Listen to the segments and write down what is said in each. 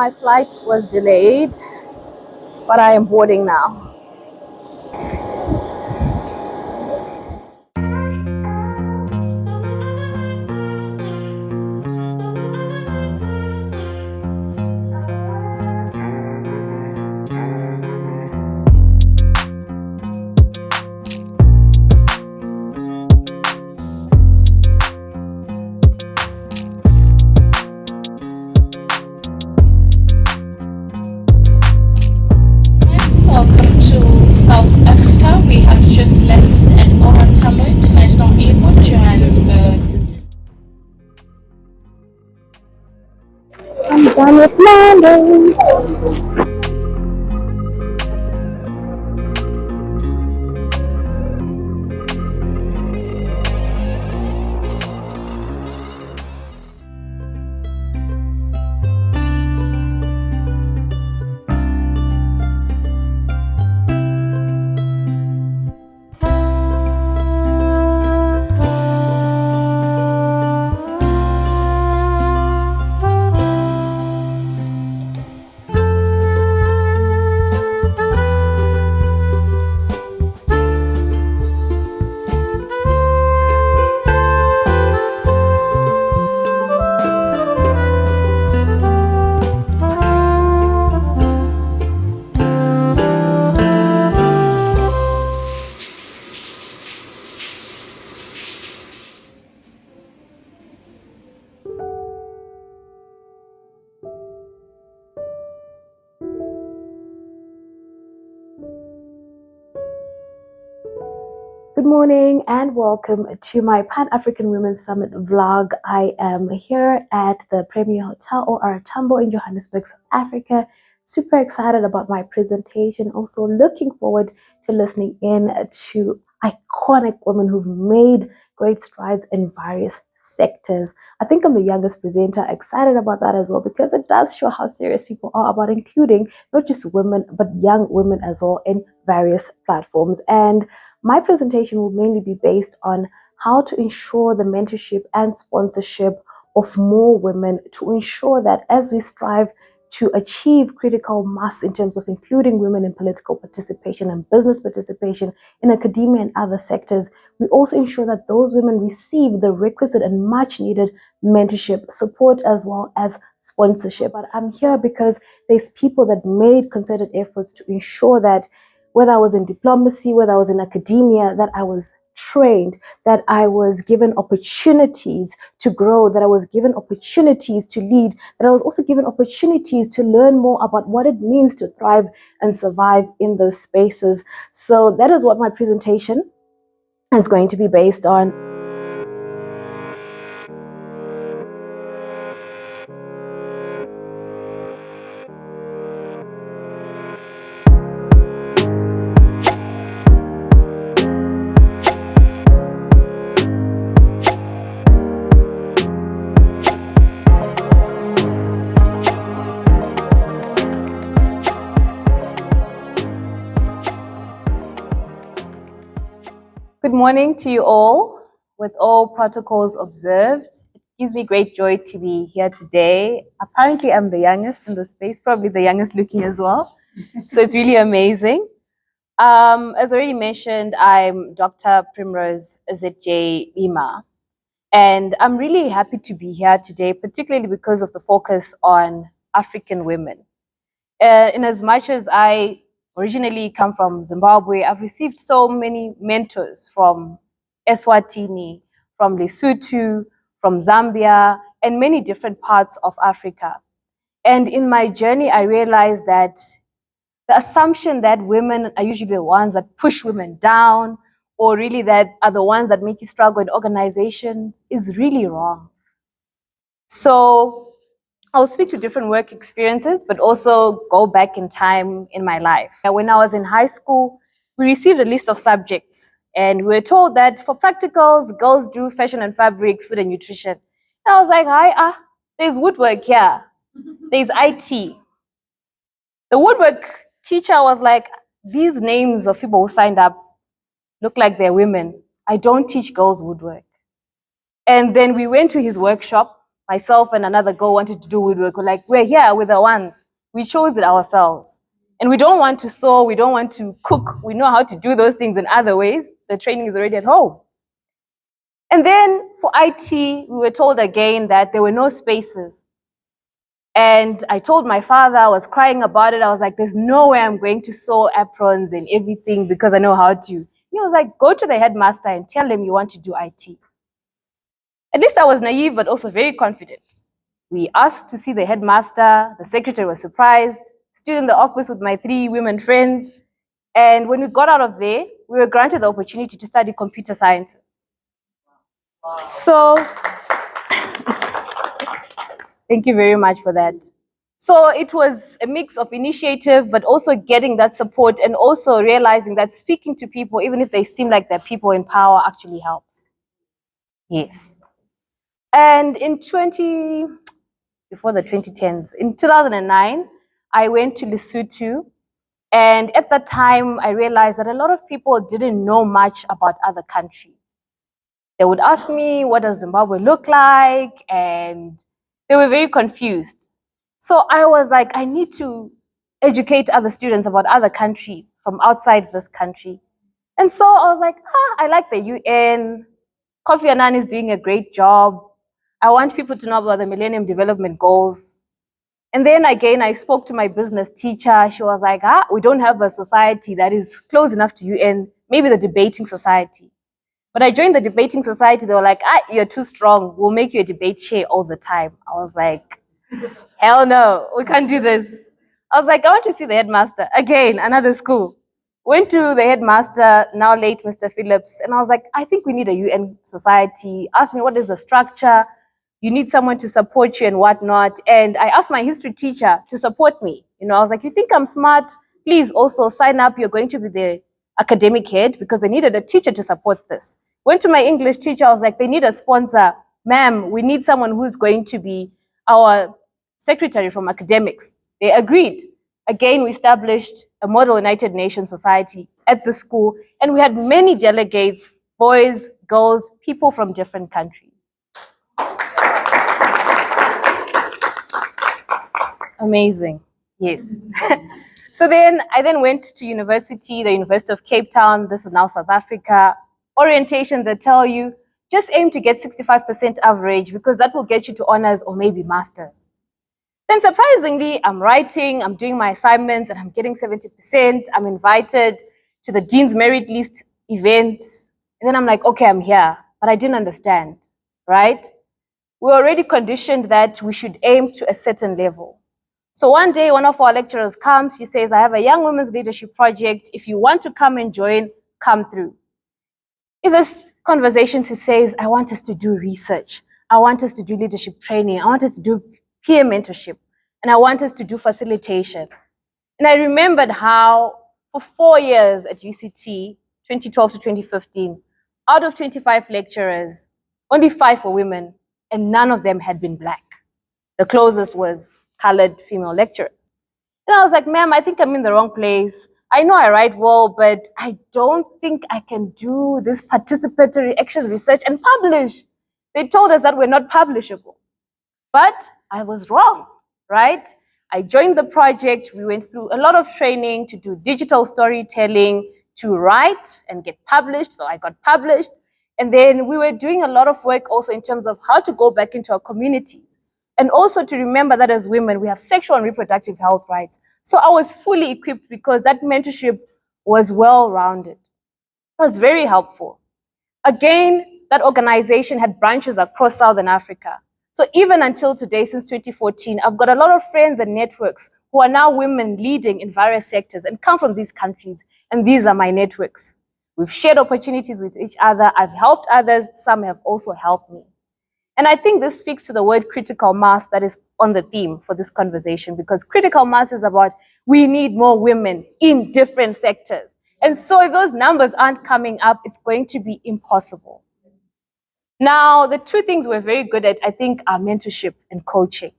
my flight was delayed, but I am boarding now. Welcome to South Africa. We have just left at Tambo International Airport, Johannesburg. I'm done with Monday. Good morning and welcome to my Pan-African Women's Summit vlog. I am here at the Premier Hotel or Tambo in Johannesburg, South Africa. Super excited about my presentation. Also looking forward to listening in to iconic women who've made great strides in various sectors. I think I'm the youngest presenter. Excited about that as well because it does show how serious people are about including not just women but young women as well in various platforms. And my presentation will mainly be based on how to ensure the mentorship and sponsorship of more women, to ensure that as we strive to achieve critical mass in terms of including women in political participation and business participation in academia and other sectors, we also ensure that those women receive the requisite and much needed mentorship, support, as well as sponsorship. But I'm here because there's people that made concerted efforts to ensure that whether I was in diplomacy, whether I was in academia, that I was trained, that I was given opportunities to grow, that I was given opportunities to lead, that I was also given opportunities to learn more about what it means to thrive and survive in those spaces. So that is what my presentation is going to be based on. Good morning to you all. With all protocols observed, it gives me great joy to be here today. Apparently, I'm the youngest in the space, probably the youngest looking as well. So it's really amazing. As already mentioned, I'm Dr. Primrose ZJ Ima, and I'm really happy to be here today, particularly because of the focus on African women. In as much as I originally come from Zimbabwe, I've received so many mentors from Eswatini, from Lesotho, from Zambia, and many different parts of Africa. And in my journey, I realized that the assumption that women are usually the ones that push women down, or really that are the ones that make you struggle in organizations, is really wrong. So I'll speak to different work experiences, but also go back in time in my life. When I was in high school, we received a list of subjects, and we were told that for practicals, girls do fashion and fabrics, food and nutrition. And I was like, there's woodwork here, there's IT. The woodwork teacher was like, these names of people who signed up look like they're women. I don't teach girls woodwork. And then we went to his workshop. myself and another girl wanted to do woodwork. We're like, we're here with the ones. We chose it ourselves. And we don't want to sew, we don't want to cook. We know how to do those things in other ways. The training is already at home. And then for IT, we were told again that there were no spaces. And I told my father, I was crying about it. I was like, there's no way I'm going to sew aprons and everything because I know how to. He was like, go to the headmaster and tell him you want to do IT. At least I was naive, but also very confident. We asked to see the headmaster. The secretary was surprised. Stood in the office with my 3 women friends. And when we got out of there, we were granted the opportunity to study computer sciences. So, thank you very much for that. So it was a mix of initiative, but also getting that support and also realizing that speaking to people, even if they seem like they're people in power, actually helps. Yes. And before the 2010s, in 2009, I went to Lesotho. And at that time, I realized that a lot of people didn't know much about other countries. They would ask me, what does Zimbabwe look like? And they were very confused. So I was like, I need to educate other students about other countries from outside this country. And so I was like, I like the UN. Kofi Annan is doing a great job. I want people to know about the Millennium Development Goals. And then again, I spoke to my business teacher. She was like, we don't have a society that is close enough to UN, maybe the debating society. But I joined the debating society. They were like, you're too strong. We'll make you a debate chair all the time. I was like, hell no, we can't do this. I was like, I want to see the headmaster. Again, another school. Went to the headmaster, now late Mr. Phillips, and I was like, I think we need a UN society. Asked me, what is the structure? You need someone to support you and whatnot. And I asked my history teacher to support me. I was like, you think I'm smart? Please also sign up. You're going to be the academic head because they needed a teacher to support this. Went to my English teacher. I was like, they need a sponsor. Ma'am, we need someone who's going to be our secretary from academics. They agreed. Again, we established a model United Nations society at the school, and we had many delegates, boys, girls, people from different countries. Amazing, yes. So then I went to university, the University of Cape Town. This is now South Africa. Orientation, they tell you, just aim to get 65% average because that will get you to honors or maybe masters. Then surprisingly, I'm writing, I'm doing my assignments, and I'm getting 70%. I'm invited to the Dean's Merit List event. And then I'm like, okay, I'm here, but I didn't understand, right? We're already conditioned that we should aim to a certain level. So one day, one of our lecturers comes, she says, I have a young women's leadership project. If you want to come and join, come through. In this conversation, she says, I want us to do research. I want us to do leadership training. I want us to do peer mentorship. And I want us to do facilitation. And I remembered how for 4 years at UCT, 2012 to 2015, out of 25 lecturers, only 5 were women, and none of them had been Black. The closest was colored female lecturers. And I was like, ma'am, I think I'm in the wrong place. I know I write well, but I don't think I can do this participatory action research and publish. They told us that we're not publishable. But I was wrong, right? I joined the project. We went through a lot of training to do digital storytelling, to write and get published. So I got published. And then we were doing a lot of work also in terms of how to go back into our communities. And also to remember that as women, we have sexual and reproductive health rights. So I was fully equipped because that mentorship was well-rounded. It was very helpful. Again, that organization had branches across Southern Africa. So even until today, since 2014, I've got a lot of friends and networks who are now women leading in various sectors and come from these countries. And these are my networks. We've shared opportunities with each other. I've helped others. Some have also helped me. And I think this speaks to the word critical mass that is on the theme for this conversation, because critical mass is about we need more women in different sectors. And so if those numbers aren't coming up, it's going to be impossible. Now, the two things we're very good at, I think, are mentorship and coaching.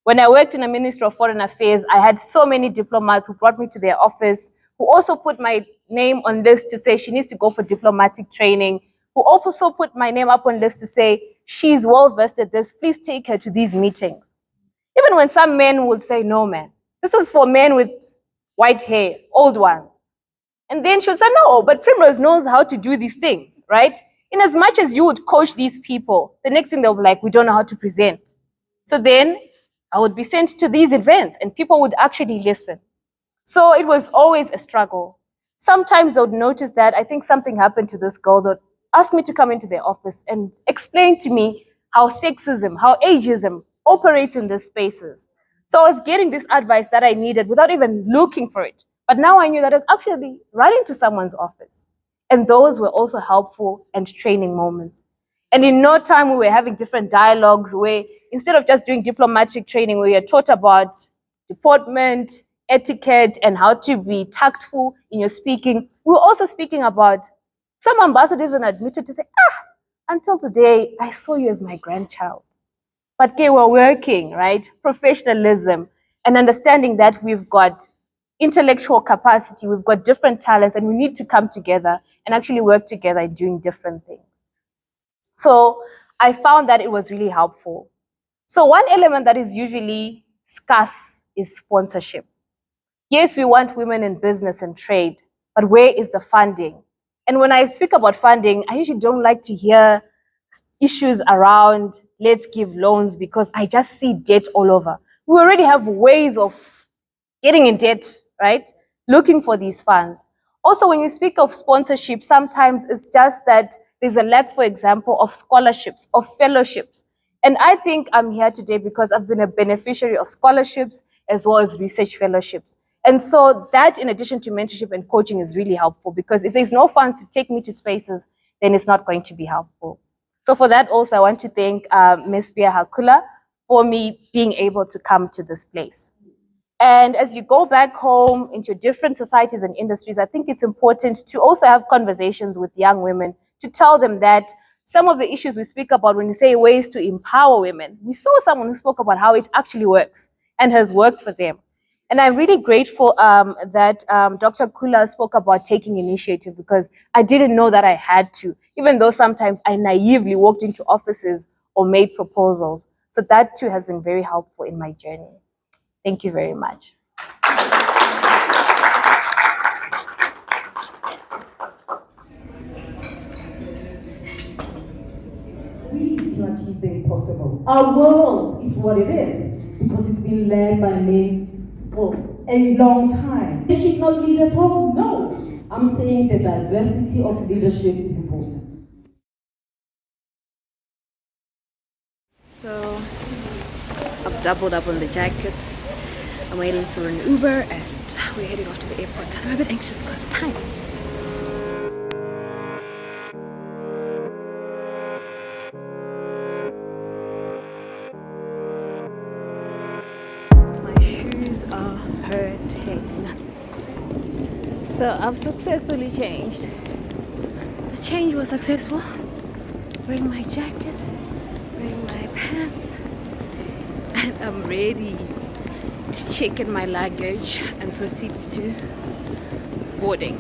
When I worked in the Ministry of Foreign Affairs, I had so many diplomats who brought me to their office, who also put my name on lists to say she needs to go for diplomatic training, who also put my name up on lists to say, she's well versed at this, please take her to these meetings. Even when some men would say, no, man, this is for men with white hair, old ones. And then she would say, no, but Primrose knows how to do these things, right? In as much as you would coach these people, the next thing they'll be like, we don't know how to present. So then I would be sent to these events and people would actually listen. So it was always a struggle. Sometimes they would notice that I think something happened to this girl. They would ask me to come into their office and explain to me how sexism, how ageism operates in these spaces. So I was getting this advice that I needed without even looking for it. But now I knew that I was actually running to someone's office. And those were also helpful and training moments. And in no time, we were having different dialogues where instead of just doing diplomatic training, we were taught about deportment, etiquette, and how to be tactful in your speaking. We were also speaking about some ambassadors even admitted to say, until today, I saw you as my grandchild. But okay, we're working, right? Professionalism and understanding that we've got intellectual capacity, we've got different talents, and we need to come together and actually work together in doing different things. So I found that it was really helpful. So one element that is usually scarce is sponsorship. Yes, we want women in business and trade, but where is the funding? And when I speak about funding, I usually don't like to hear issues around let's give loans because I just see debt all over. We already have ways of getting in debt, right? Looking for these funds. Also, when you speak of sponsorship, sometimes it's just that there's a lack, for example, of scholarships, of fellowships. And I think I'm here today because I've been a beneficiary of scholarships as well as research fellowships. And so that, in addition to mentorship and coaching, is really helpful because if there's no funds to take me to spaces, then it's not going to be helpful. So for that also, I want to thank Ms. Bia Hakula for me being able to come to this place. And as you go back home into different societies and industries, I think it's important to also have conversations with young women to tell them that some of the issues we speak about when we say ways to empower women, we saw someone who spoke about how it actually works and has worked for them. And I'm really grateful that Dr. Kula spoke about taking initiative because I didn't know that I had to, even though sometimes I naively walked into offices or made proposals. So that too has been very helpful in my journey. Thank you very much. We can achieve the impossible. Our world is what it is because it's been led by men for a long time. They should not lead at all? No. I'm saying the diversity of leadership is important. So I've doubled up on the jackets. I'm waiting for an Uber and we're heading off to the airport. I'm a bit anxious because time. My shoes are hurting. So I've successfully changed. The change was successful. Wearing my jacket, wearing my pants, and I'm ready to check in my luggage and proceed to boarding.